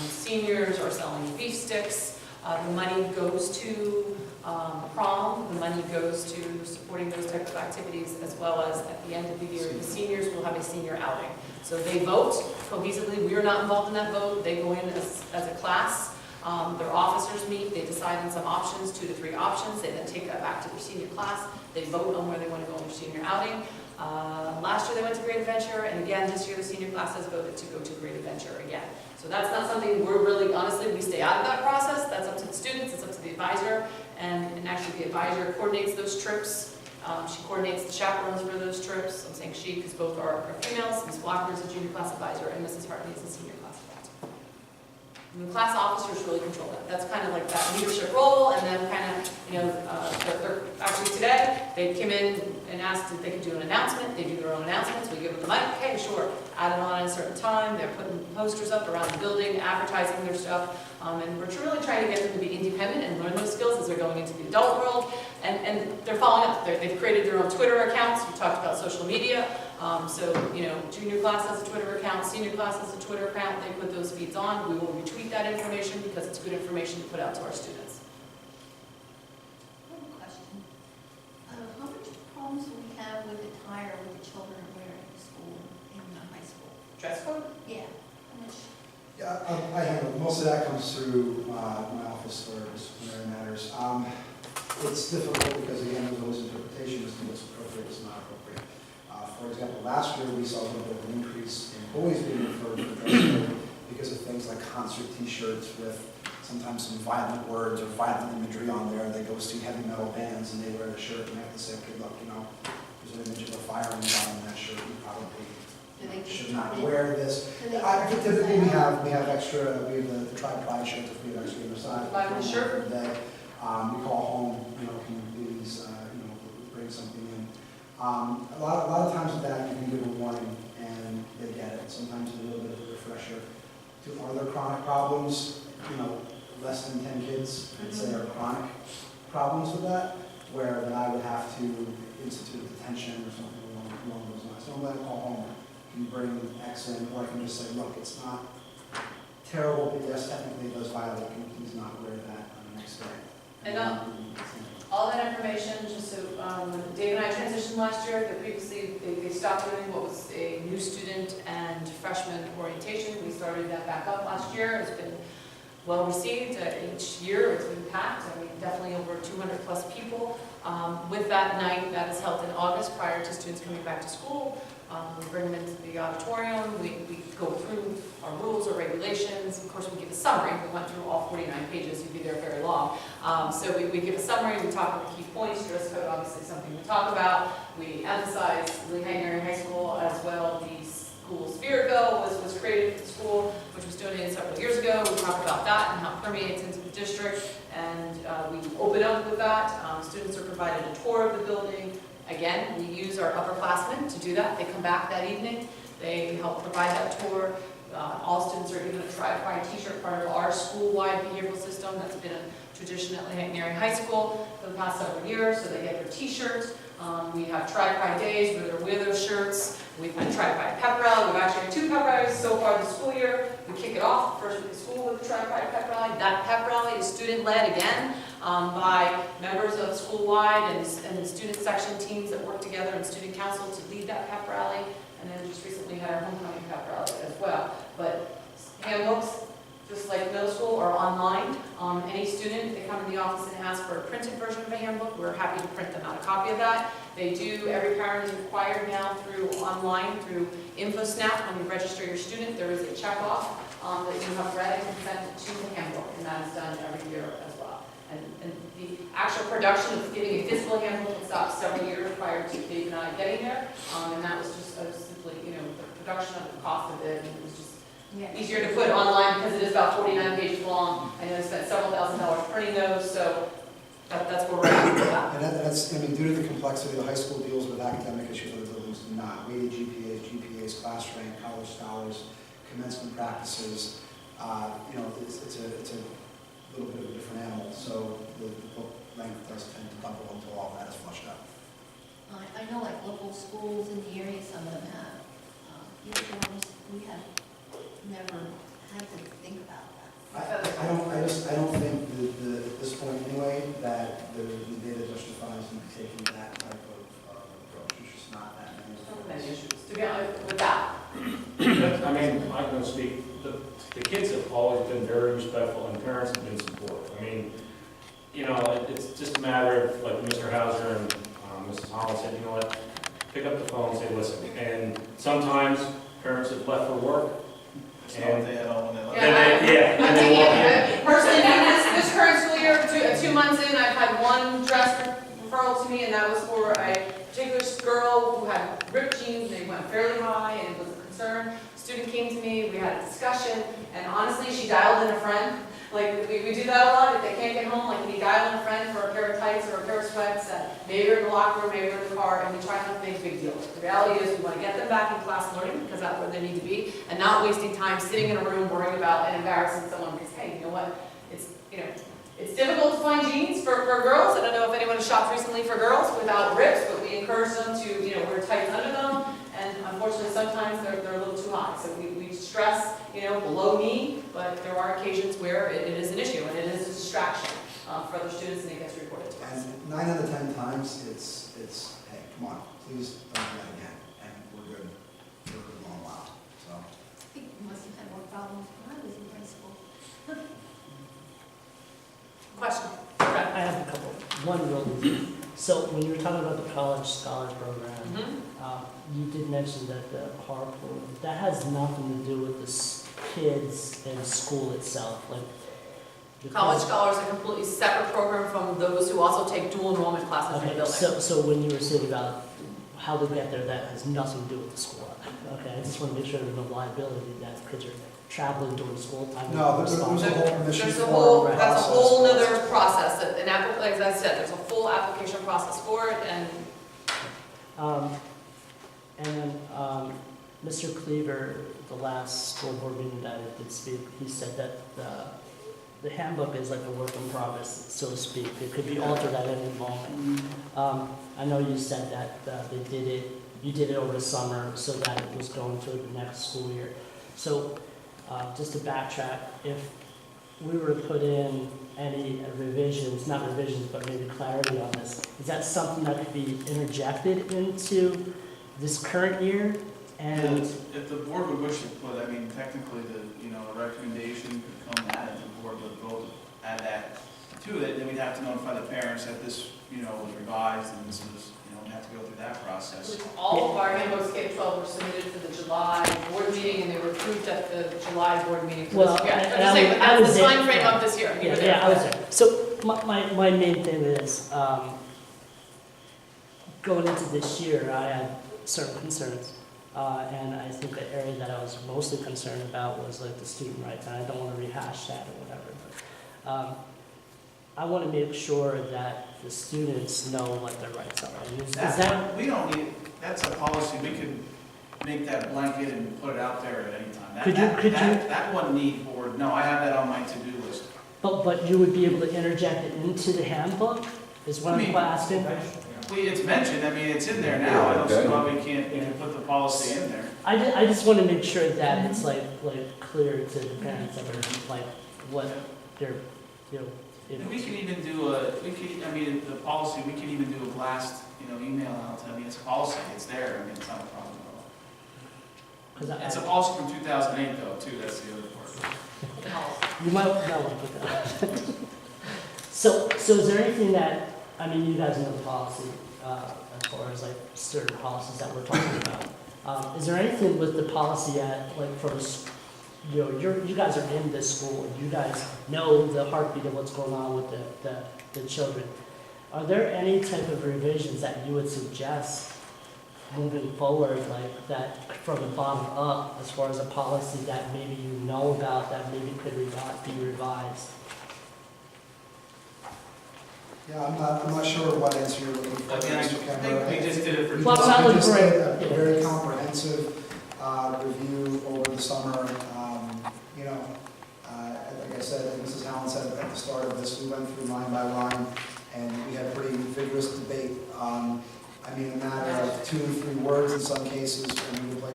Seniors are selling beef sticks. The money goes to prom. The money goes to supporting those types of activities, as well as at the end of the year, the seniors will have a senior outing. So they vote cohesively. We are not involved in that vote. They go in as a class. Their officers meet. They decide on some options, 2 to 3 options. They then take that back to their senior class. They vote on where they want to go on their senior outing. Last year they went to Great Adventure, and again this year the senior class has voted to go to Great Adventure again. So that's not something we're really, honestly, we stay out of that process. That's up to the students, it's up to the advisor, and actually the advisor coordinates those trips. She coordinates the chaperones for those trips. I'm saying she because both are females. Ms. Walker is a junior class advisor, and Mrs. Hartley is a senior class advisor. And the class officers really control that. That's kind of like that leadership role, and then kind of, they're actually today, they came in and asked if they could do an announcement. They do their own announcements. We give them the mic. Okay, sure. Add it on at a certain time. They're putting posters up around the building, advertising their stuff. And we're really trying to get them to be independent and learn those skills as they're going into the adult world. And they're following up. They've created their own Twitter accounts. We talked about social media. Junior class has a Twitter account. Senior class has a Twitter account. They put those feeds on. We will retweet that information because it's good information to put out to our students. How much problems do we have with attire with the children are wearing in school, in high school? Dress code? Yeah. How much? Yeah, I handle it. Most of that comes through my office for disciplinary matters. It's difficult because, again, there's always interpretation as to what's appropriate, what's not appropriate. For example, last year we saw a little bit of an increase in boys being referred to the dress code because of things like concert T-shirts with sometimes some violent words or violent imagery on there. They go see heavy metal bands and they wear the shirt and they have to say, okay, look, there's an image of a fireman on that shirt. You probably should not wear this. Typically we have extra, we have the tri-pride shirts if we have extra on the side. Buy the shirt for the day. We call home, can you please, bring something in. A lot of times with that, you can give a warning and they get it. Sometimes a little bit of a refresher. Are there chronic problems? Less than 10 kids, I'd say, are chronic problems with that, where then I would have to institute detention or something along those lines. So I'm going to call home. Can you bring X in? Or I can just say, look, it's not terrible, but yes, technically it does violate. Can you please not wear that on the next day? And all that information, just so when Dave and I transitioned last year, that previously they stopped doing what was a new student and freshman orientation. We started that back up last year. It's been well received. Each year it's been packed. Definitely over 200 plus people. With that night, that is held in August prior to students coming back to school. We bring them into the auditorium. We go through our rules or regulations. Of course, we give a summary. We went through all 49 pages. You'd be there very long. So we give a summary. We talk about the key points. Dress code, obviously, something we talk about. We emphasize Lehighton Area High School as well. The school spirit bill was created for the school, which was donated several years ago. We talk about that and how it permeates into the district. And we open up with that. Students are provided a tour of the building. Again, we use our upperclassmen to do that. They come back that evening. They help provide that tour. All students are given a tri-pride T-shirt, part of our school-wide behavioral system. That's been a tradition at Lehighton Area High School for the past several years. So they get their T-shirts. We have tri-pride days where they wear those shirts. We've had tri-pride pep rally. We've actually had 2 pep rallies so far this school year. We kick it off first week of school with the tri-pride pep rally. That pep rally is student-led again by members of school-wide and student section teams that work together and student council to lead that pep rally. And then just recently had our homecoming pep rally as well. But handbooks, just like middle school, are online. Any student, if they come in the office and ask for a printed version of a handbook, we're happy to print them out a copy of that. They do, every parent is required now through online, through InfoSnap, when you register your student, there is a check-off that you have read and consented to the handbook, and that is done every year as well. And the actual production of getting a physical handbook had stopped several years prior to Dave and I getting there, and that was just simply, the production of the cost of it, and it was just easier to put online because it is about 49 pages long. I know I spent several $1,000s printing those, so that's where we're at with that. And that's, due to the complexity, the high school deals with academic issues, other buildings do not. Weighted GPAs, class rank, college scholars, commencement practices. It's a little bit of a different animal, so the book length does tend to double until all that is flushed out. I know like local schools in the area, some of them have. We have never have to think about that. I don't think that at this point anyway, that the data justifies in taking that type of approach. It's just not that many. So many issues, to be honest with that. I mean, I'm going to speak, the kids have always been very respectful and parents have been supportive. I mean, you know, it's just a matter of, like Mr. Hauser and Mrs. Holland said, you know what, pick up the phone and say, listen. And sometimes parents have left for work. And they had all when they left. I'm thinking, personally, this current school year, 2 months in, I've had one dress referral to me, and that was for a particular girl who had ripped jeans, and they went fairly high, and it was a concern. Student came to me, we had a discussion, and honestly, she dialed in a friend. Like, we do that a lot. If they can't get home, like, we dial in a friend for a pair of tights or a pair of sweats, and maybe they're in the locker room, maybe they're in the car, and we try not to make a big deal. The reality is we want to get them back in class learning, because that's where they need to be, and not wasting time sitting in a room worrying about and embarrassing someone, because, hey, you know what? It's difficult to find jeans for girls. I don't know if anyone has shopped recently for girls without rips, but we encourage them to, wear tights under them, and unfortunately, sometimes they're a little too high. So we stress, below knee, but there are occasions where it is an issue, and it is a distraction for other students, and it gets reported to us. And 9 out of 10 times, it's, hey, come on, please don't do that again, and we're good for a long while, so. I think we must have had more problems when I was in high school. Question? I have a couple. One real easy. So when you were talking about the college scholar program, you did mention that the carpool, that has nothing to do with the kids and school itself. Like the College Scholars are a completely separate program from those who also take dual enrollment classes in the Okay, building. so when you were saying about how they get there, that has nothing to do with the school. Okay, I just want to make sure there's no liability that kids are traveling during school time. No, there's a whole permission There's a form whole, process. that's a whole nother process, like I said, there's a full application process for it, and Mr. Cleaver, the last school board meeting that I did speak, he said that the handbook is like a work in progress, so to speak. It could be altered at any moment. I know you said that you did it over the summer so that it was going through the next school year. So just to backtrack, if we were to put in any revisions, not revisions, but maybe clarity on this, is that something that could be interjected into this current year? And If the board would wish to put, technically the recommendation could come at it, the board would vote to add that to it, then we'd have to notify the parents that this, was revised and this was, we have to go through that process. all of our handbooks K-12 were submitted for the July board meeting, and they were approved at the July board meeting for Well, this year. I'm and just saying, but I was that's the there, time frame yeah. of this year. You were there. yeah, I was there. So my main thing is, going into this year, I had certain concerns. And I think the area that I was mostly concerned about was like the student rights, and I don't want to rehash that or whatever. But I want to make sure that the students know what their rights are. And is that We don't need, that's a policy, we could make that blanket and put it out there at any time. That one need board, no, I have that on my to-do list. but you would be able to interject it into the handbook? Is what I'm asking. It's mentioned, it's in there now, I don't see why we can't put the policy in there. I just want to make sure that it's like clear to the parents that are like what they're, And we can even do the policy, we can even do a blast, email out, it's a policy, it's there, it's not a problem at all. It's a policy from 2008 though, too, that's the other part. You might not want to put that. So is there anything that, you guys know the policy, as far as like certain policies that we're talking about. Is there anything with the policy you guys are in this school, and you guys know the heartbeat of what's going on with the children. Are there any type of revisions that you would suggest moving forward, like that from the bottom up, as far as a policy that maybe you know about that maybe could be revised? Yeah, I'm not sure what answer you're looking for, Again, I Mr. Kemmer. think we just did it for. We Well, just- that we was just great. did a Yeah. very comprehensive review over the summer. Like I said, and Mrs. Allen said at the start of this, we went through line by line, and we had a pretty vigorous debate. A matter of 2 or 3 words in some cases, and we would